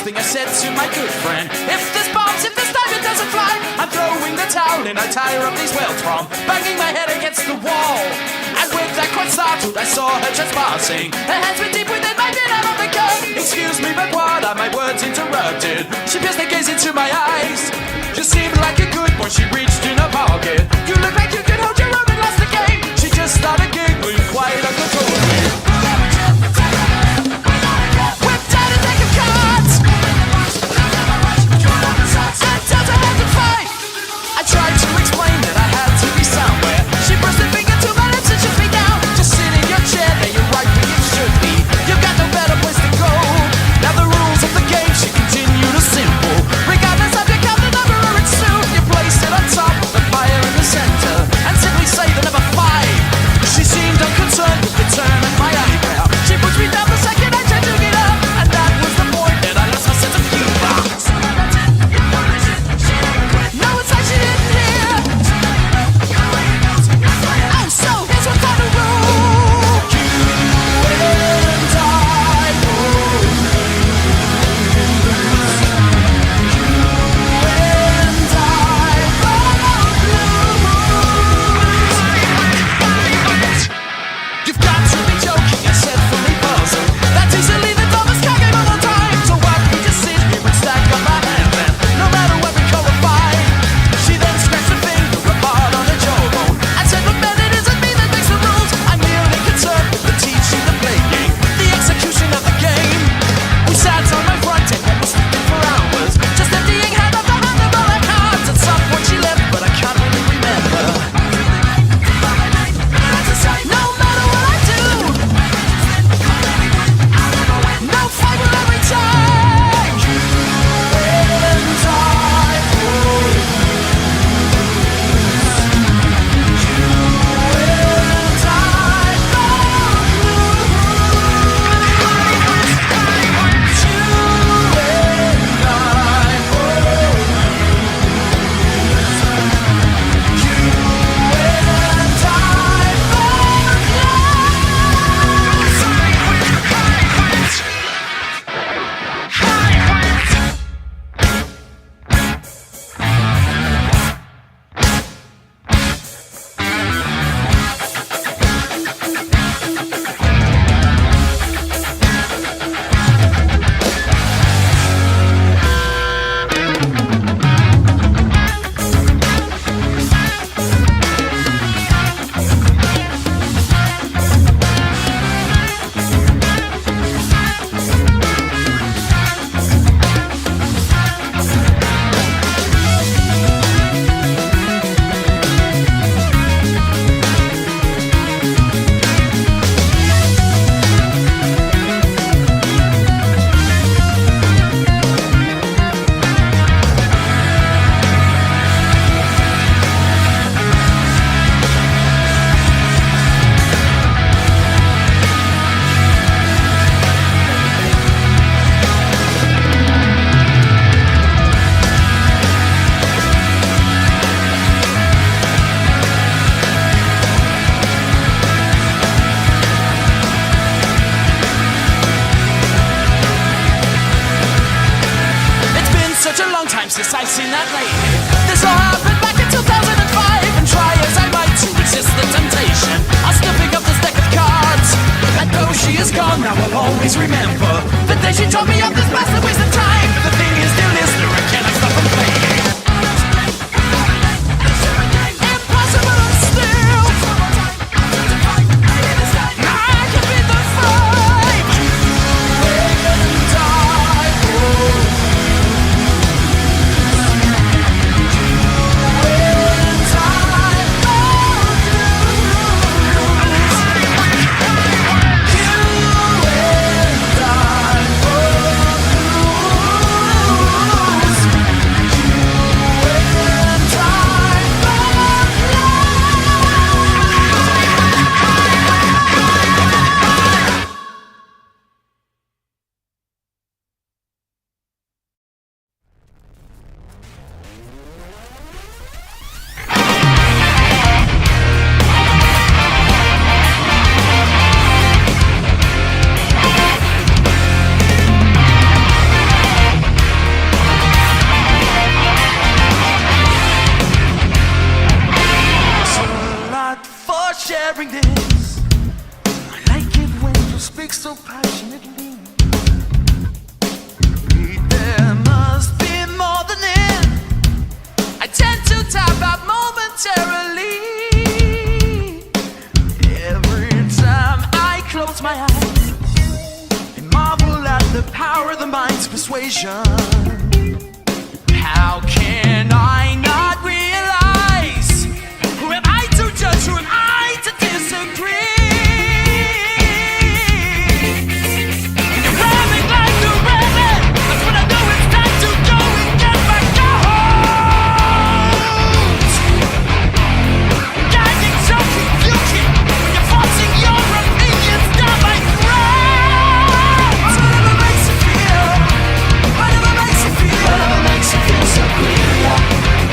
laughing, I said to my good friend, if this time it doesn't fly, I'm throwing the towel in. I tire up these whales from banging my head against the wall. And with that quite startled, I saw her just passing. Her hands were deep within my bin out of the gun. Excuse me, but what are my words interrupted? She pierced her gaze into my eyes. You seemed like a good boy, she reached in her pocket. You look like you could hold your own and lost the game. She just started giggling quite uncontrollably. since I've seen that lady. This all happened back in 2005, and try as I might to resist the temptation, I'll still pick up this deck of cards. And though she is gone, now I'll always remember the day she told me of this massive waste of time. The thing is, dear listener, I cannot stop from playing. persuasion. How can I not realize? Who am I to judge? Who am I to disagree? You're ramming like you're ramming. That's when I know it's time to go and get my goat. Guiding, choking, puking. You're forcing your opinions down my throat. Whatever makes you feel. Whatever makes you feel. Whatever makes you feel so clear.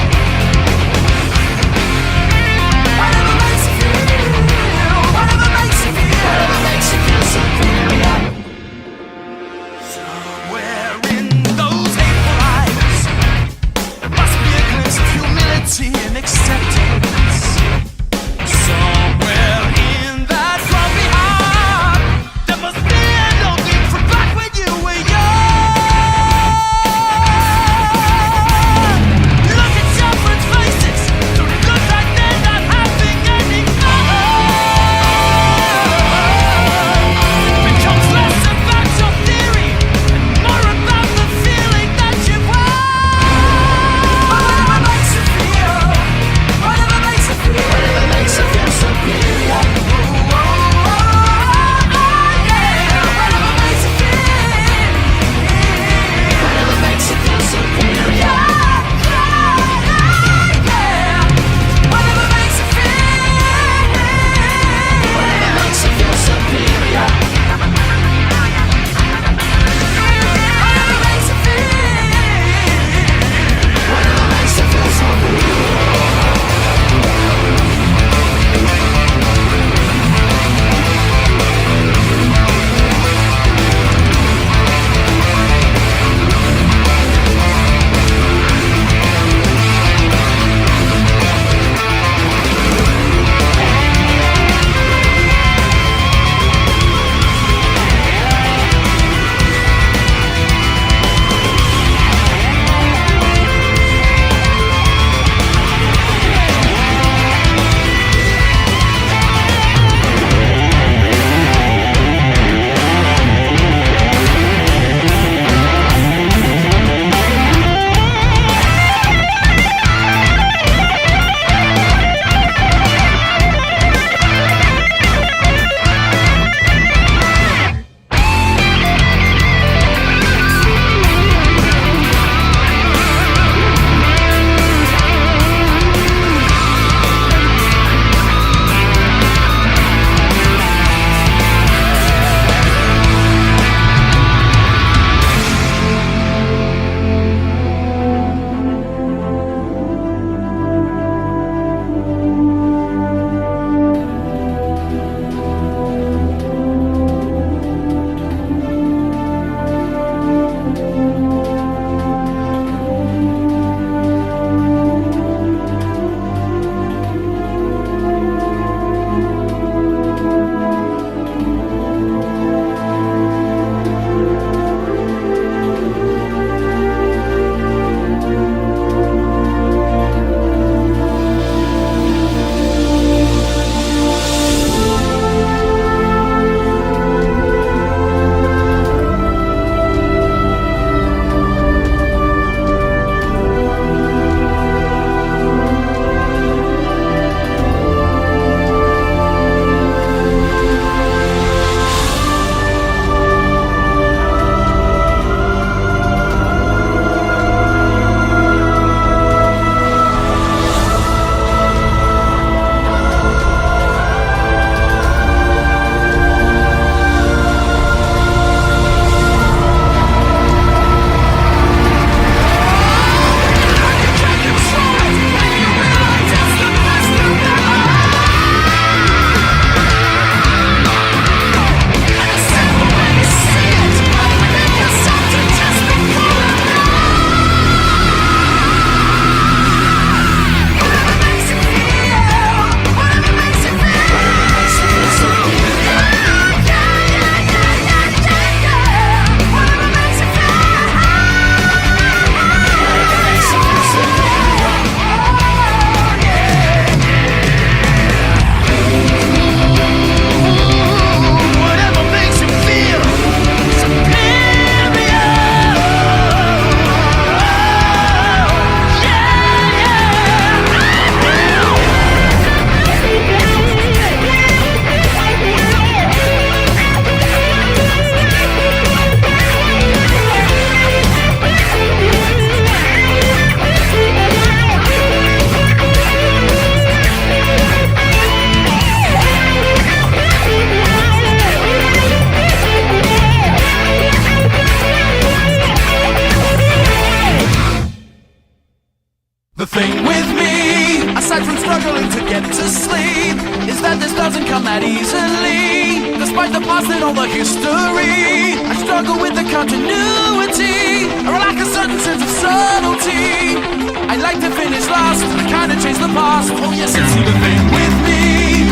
thing with me, aside from struggling to get to sleep, is that this doesn't come that easily. Despite the past and all the history, I struggle with the continuity, or lack a certain sense of subtlety. I like to finish last, I kinda chase the past. Oh yes, and see the thing with me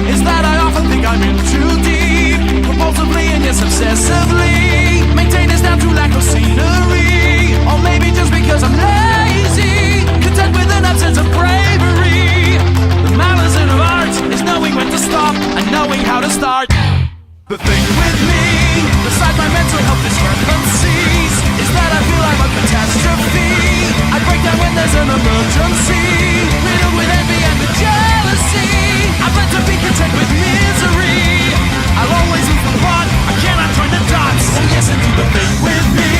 is that I often think I'm in too deep, compulsively and yes obsessively. Maintain this down to lack of scenery, or maybe just because I'm lazy, content with an absence of bravery. The malice of art is knowing when to stop and knowing how to start. The thing with me, besides my mental health discrepancies, is that I feel I'm a catastrophe. I break down when there's an emergency, riddled with envy and with jealousy. I've learned to be content with misery. I'll always lose the plot, I cannot join the dots. Oh yes, indeed, the thing with me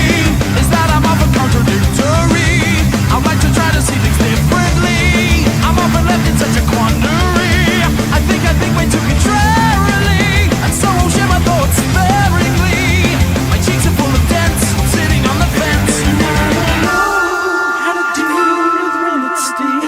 is that I'm often contradictory. I like to try to see things differently. I'm often left in such a quandary. I think way too contrarily, and so I'll share my thoughts sparingly. My cheeks are full of dents, sitting on the fence, and I don't know how to deal with when it stings.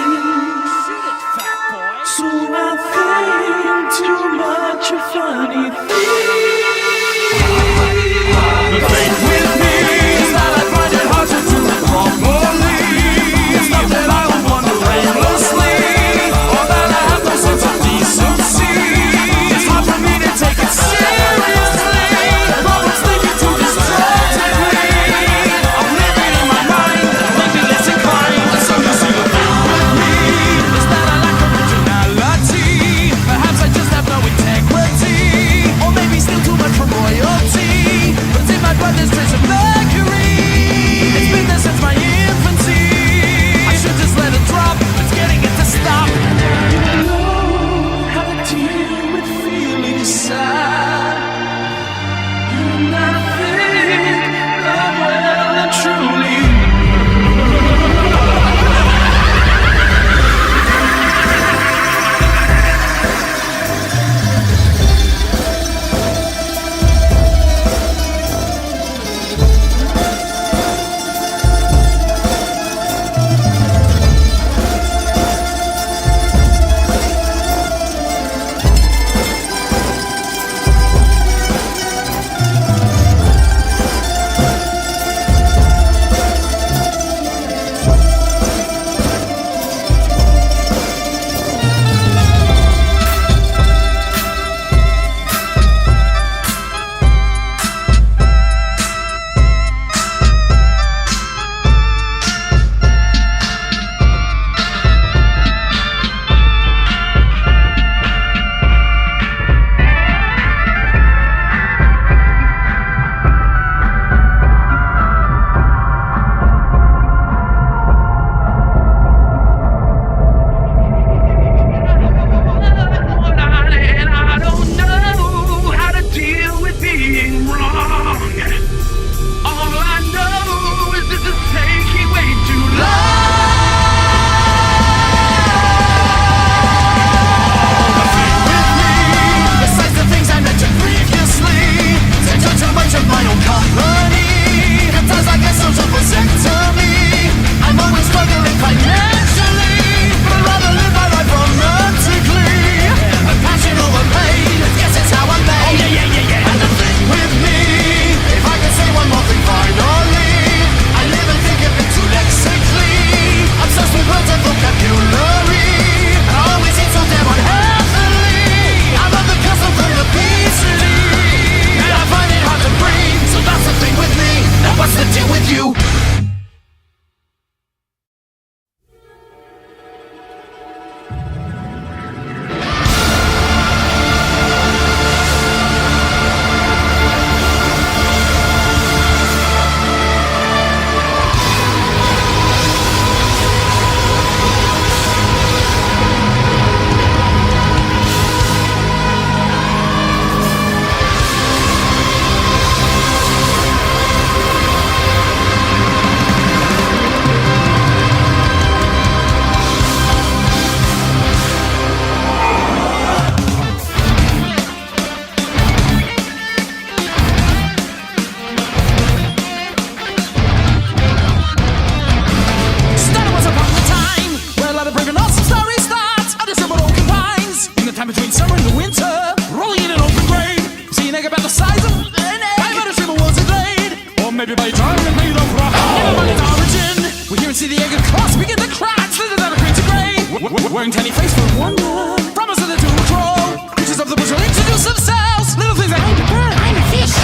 wearing tiny face for wonder. Promise of the doom crawl. Creatures of the bush will introduce themselves. Little things I hate to burn. I'm a fish.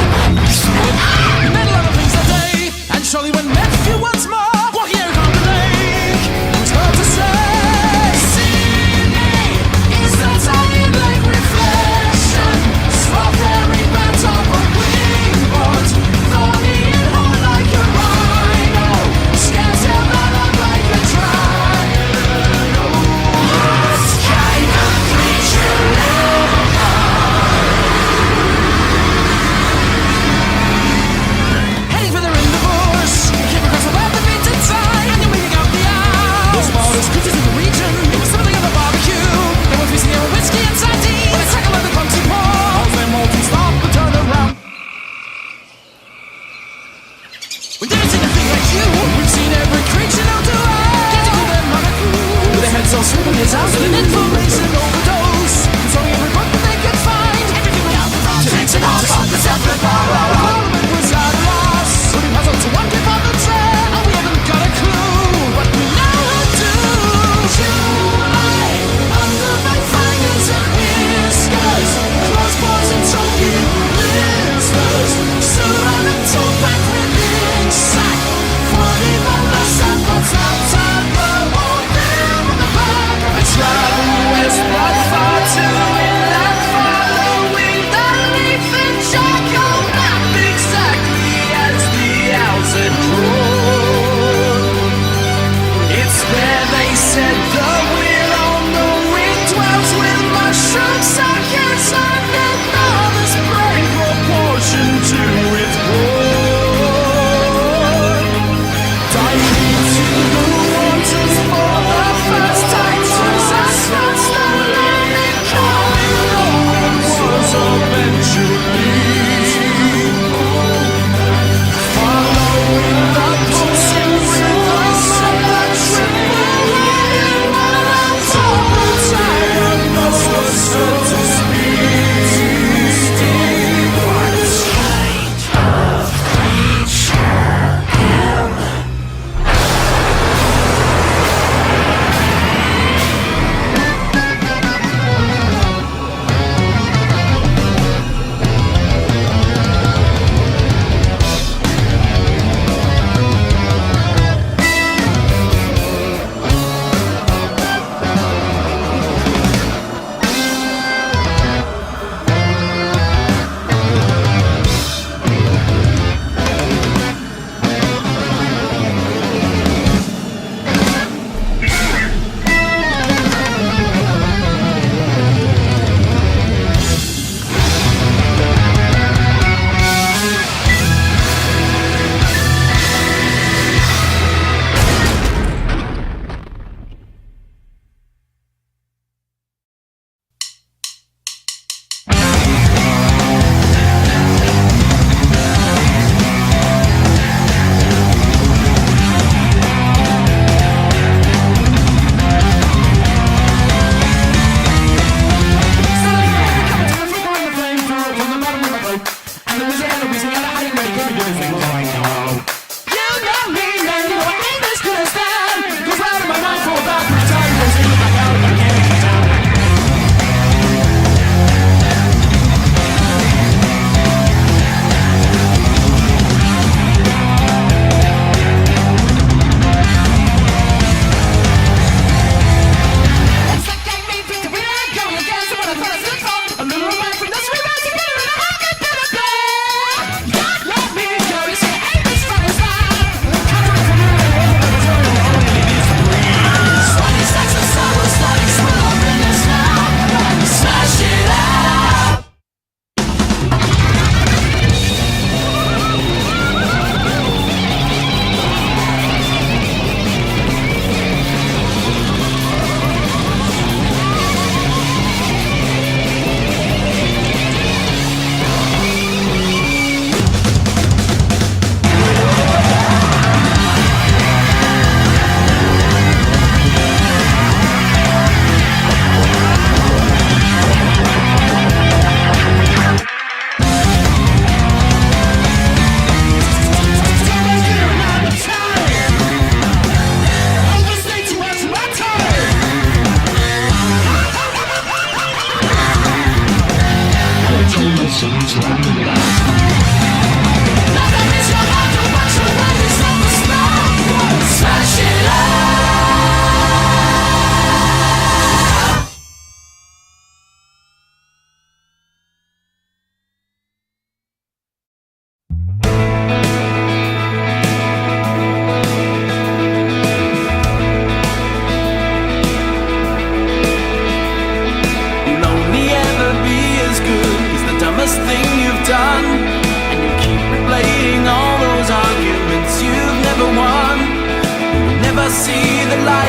Metal other things a day. And surely when met you once more, walking out on the lake, it's hard to say. See me is the tiny black reflection. Strawberry bent up a wingboard. Thorny and hard like a rhino. Scares him out of like a dragon. What kind of creature am I?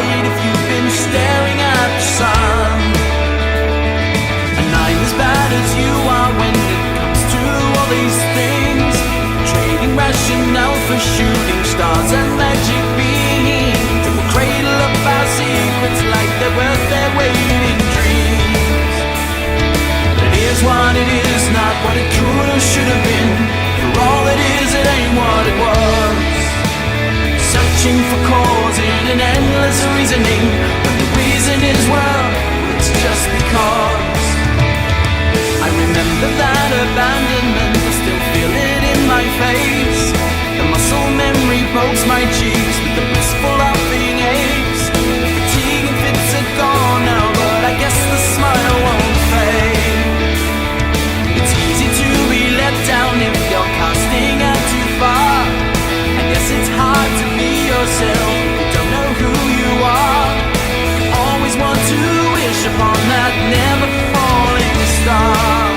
right if you've been staring at the sun. And I'm as bad as you are when it comes to all these things, trading rationale for shooting stars and magic beams. And we'll cradle up our secrets like they're worth their weight in dreams. But it is what it is, not what it could or should have been. For all it is, it ain't what it was. Searching for cause in an endless reasoning, when the reason is, well, it's just because. I remember that abandonment, I still feel it in my face. The muscle memory pokes my cheeks with the blissful laughing aches. Fatigue and fits are gone now, but I guess the smile won't fade. It's easy to be let down if you're casting out too far. I guess it's hard to be yourself, you don't know who you are. Always want to wish upon that never falling star.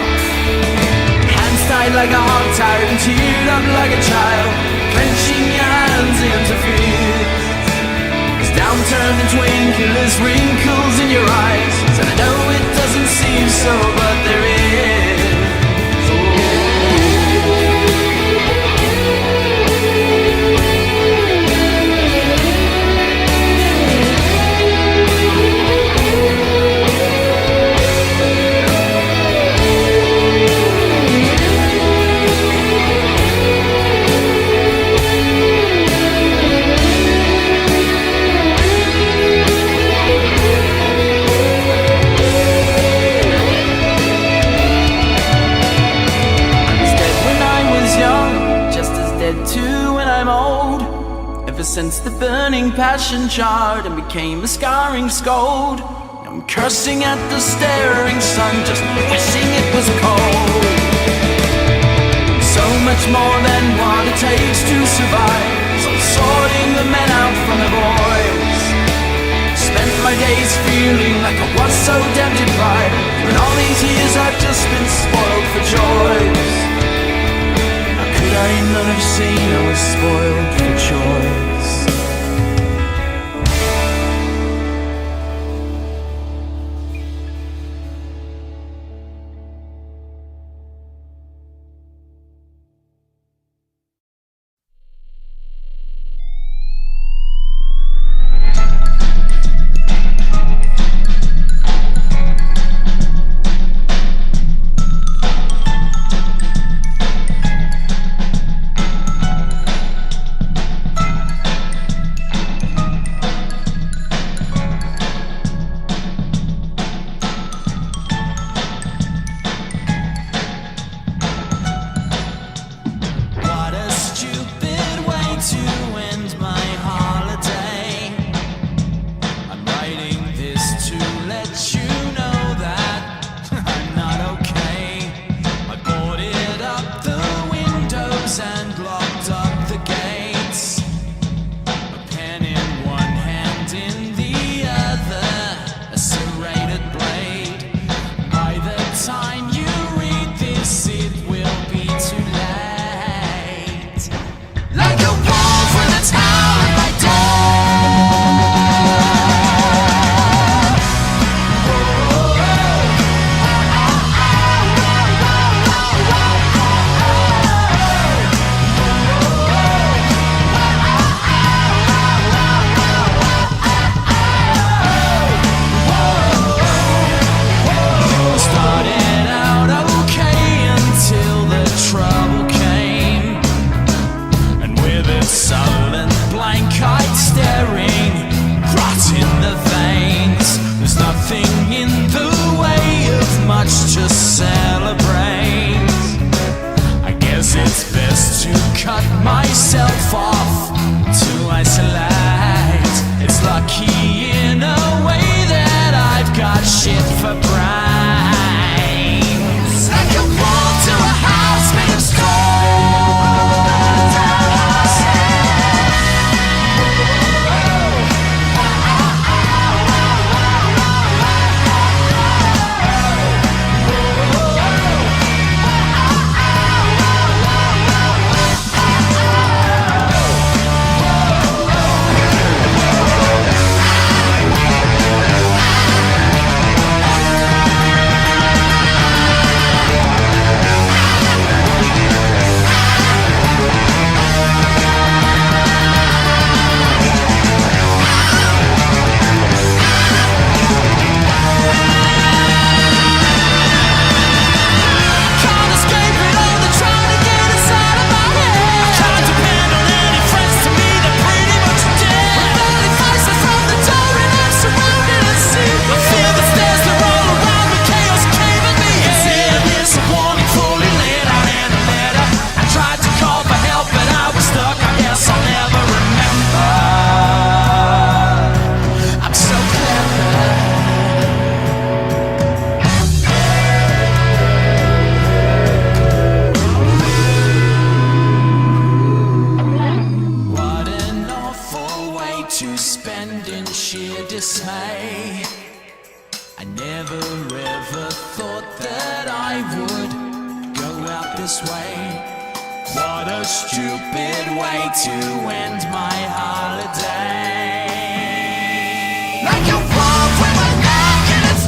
Hands tied like a hog tied and teared up like a child, clenching your hands into fear. As downturned and twinkle as wrinkles in your eyes, and I know it doesn't seem so, but there is. Since the burning passion charred and became a scarring scold, I'm cursing at the staring sun, just wishing it was cold. So much more than what it takes to survive, so I'm sorting the men out from the boys. Spent my days feeling like I was so damned deprived, when all these years I've just been spoiled for choice. How could I not have seen I was spoiled for choice? way to spend in sheer dismay. I never ever thought that I would go out this way. What a stupid way to end my holiday. Like a wolf with a knife in its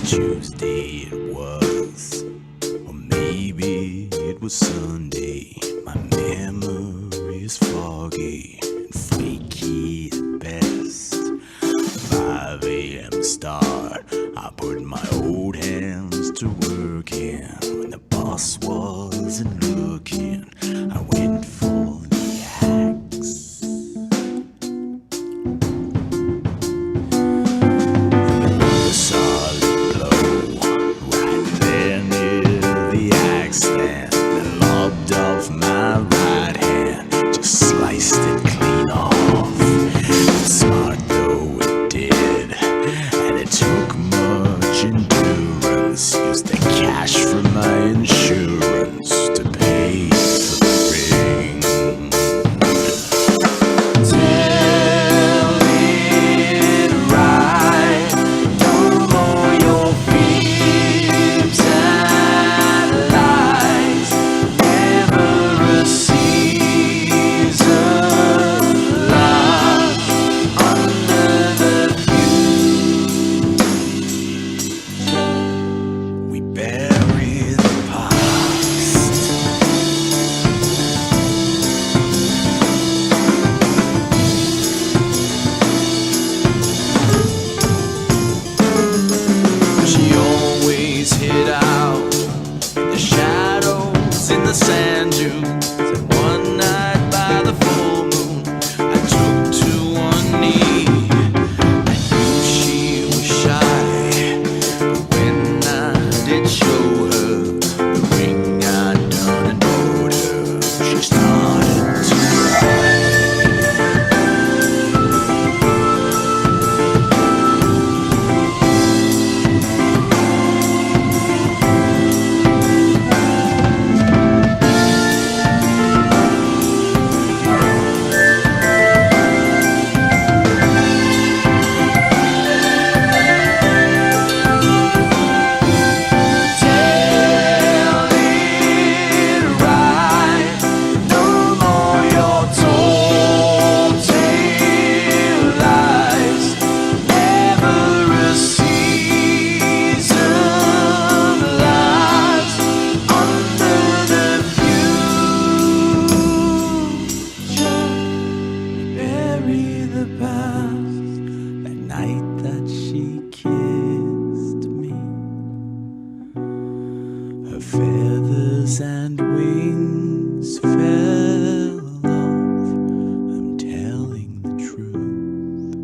Tuesday it was, or maybe it was Sunday. My memory is foggy and flaky at best. 5 a.m. start, I put my old hands to work, and when the boss wasn't looking, I went for the axe. Stand and lobbed off my right hand, just sliced it clean off. Smart though it did, and it took much endurance. Used the cash from my insurance to pay for the ring. Tell it right, no more your fibs and lies. Never a season lost under the future. We bury the past. She always hid out in the shadows in the sand dunes. And one night by the full moon, I took to one knee. I knew she was shy, but when I did show her the ring I'd done and bought her, she started to cry. Feathers and wings fell off. I'm telling the truth.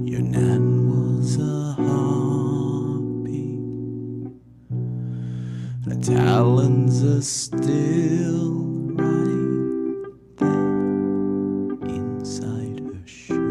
Your nan was a harpy. The talons are still right there inside her shoes.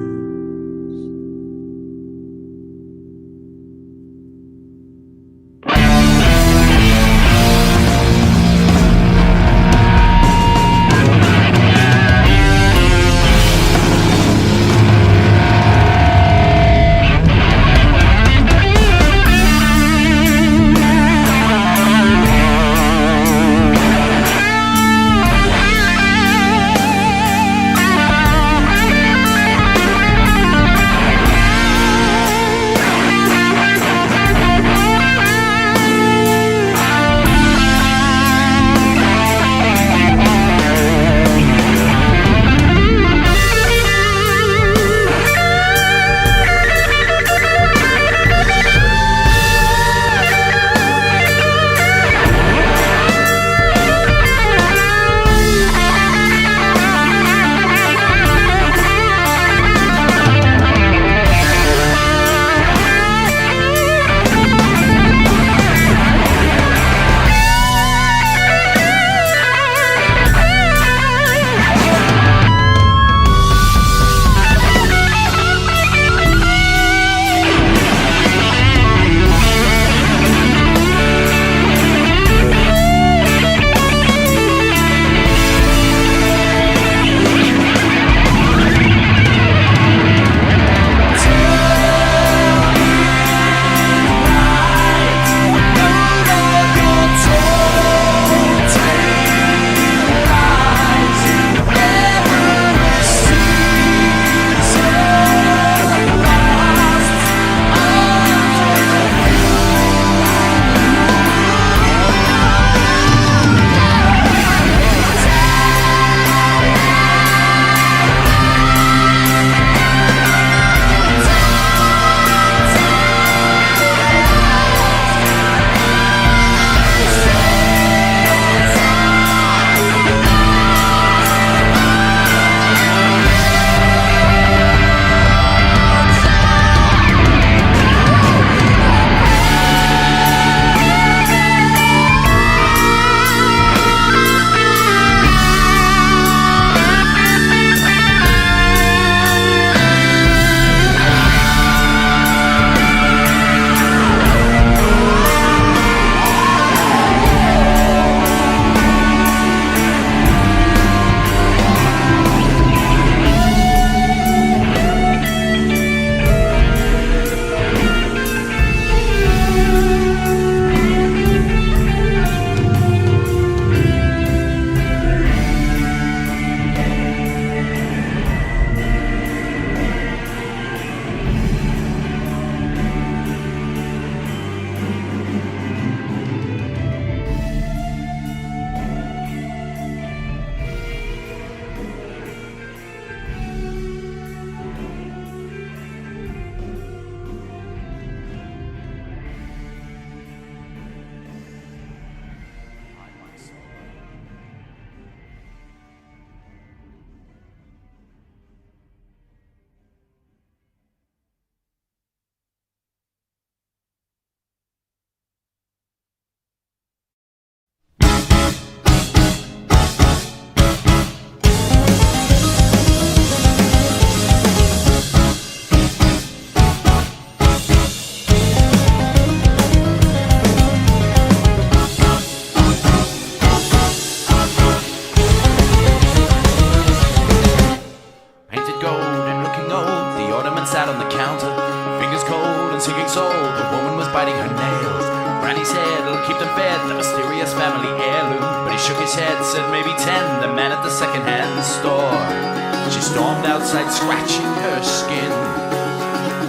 ottoman sat on the counter, fingers cold and singing soul. The woman was biting her nails. Granny said it'll keep them fed, the mysterious family heirloom. But he shook his head, said maybe 10, the man at the second-hand store. She stormed outside, scratching her skin,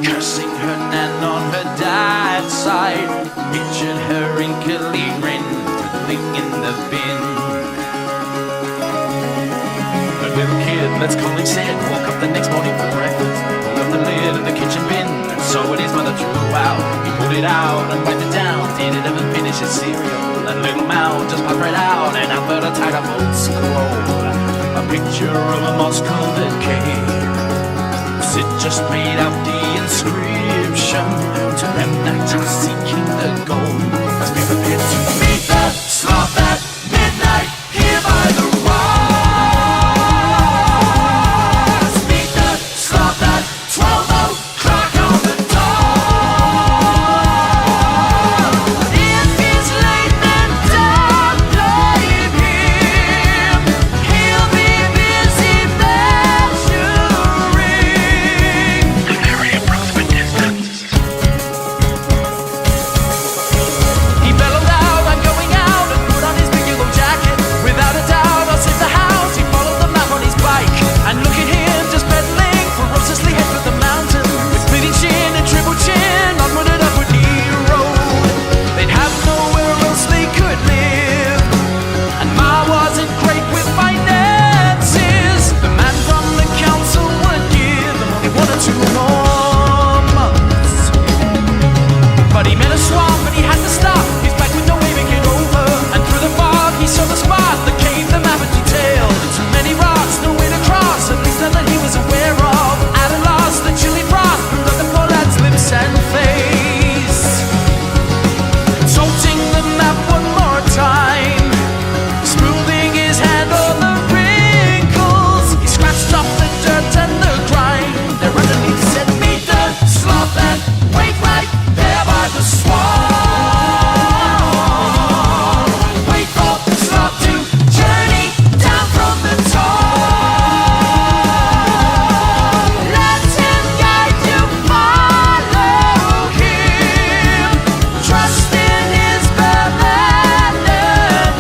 cursing her nan on her dad's side. Pictured her wrinkly grin, tootling in the bin. The little kid, let's call him Sid, woke up the next morning for breakfast, pulled up the lid of the kitchen bin, and saw what his mother threw out. He pulled it out and wiped it down. Did it ever finish his cereal? That little mouth just popped right out, and out a tied up old scroll, a picture of a moss-covered cave. Sid just made out the inscription, to them that are seeking the gold must be prepared to meet the sloth at midnight here by the rocks. Meet the sloth at 12 o'clock on the dot. If it's late then don't blame him, he'll be busy measuring a very approximate distance. He bellowed out, I'm going out, and put on his big yellow jacket. Without a doubt, I'll save the house. He followed the map on his bike, and look at him, just pedaling ferociously head for the mountain. With bleeding shin and triple chin, onward and upward he rode. They'd have nowhere else they could live, and Ma wasn't great with finances. The man from the council would give them only 1 or 2 more months. But he met a swamp and he had to stop. He's back with no way to get over. And through the fog he saw the spot that came the map in detail. Too many rocks, no way to cross, at least none that he was aware of. At a loss, the chilly frost blew up the poor lad's lips and face. Consulting the map one more time, smoothing his hand on the wrinkles, he scratched off the dirt and the grime. There underneath said, meet the sloth and wait right there by the swamp. Wait for the sloth to journey down from the top. Let him guide you, follow him. Trust in his palanquin.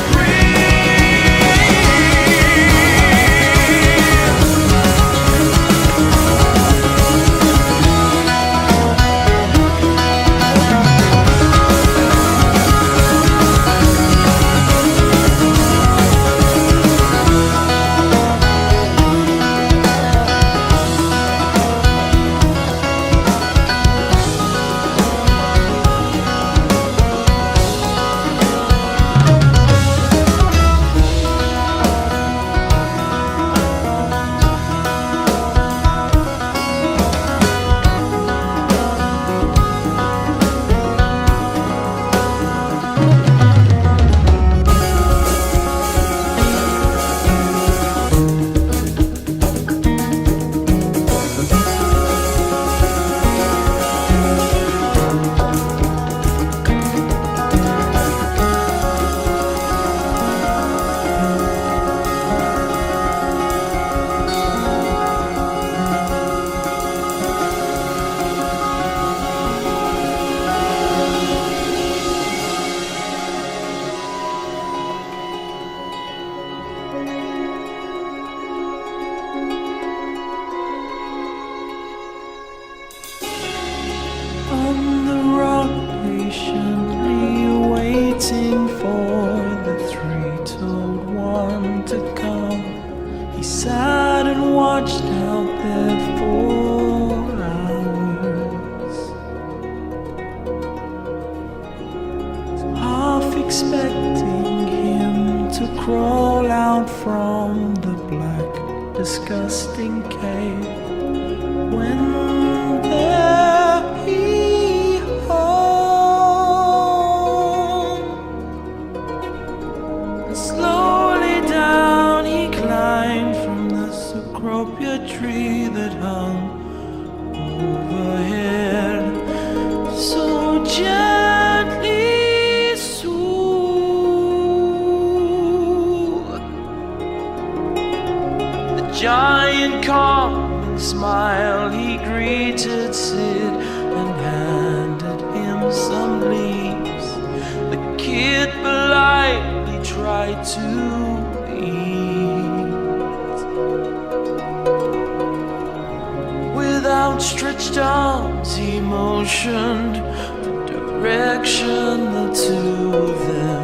On the rock, patiently waiting for the three-toed one to come, he sat and watched out there for hours, half expecting him to crawl out from the black, disgusting cave. When there he hung, and slowly down he climbed from the cecropia tree that hung overhead, so gently soothed. The giant calm and smile he greeted waited Sid and handed him some leaves. The kid politely tried to eat. With outstretched arms he motioned the direction the two of them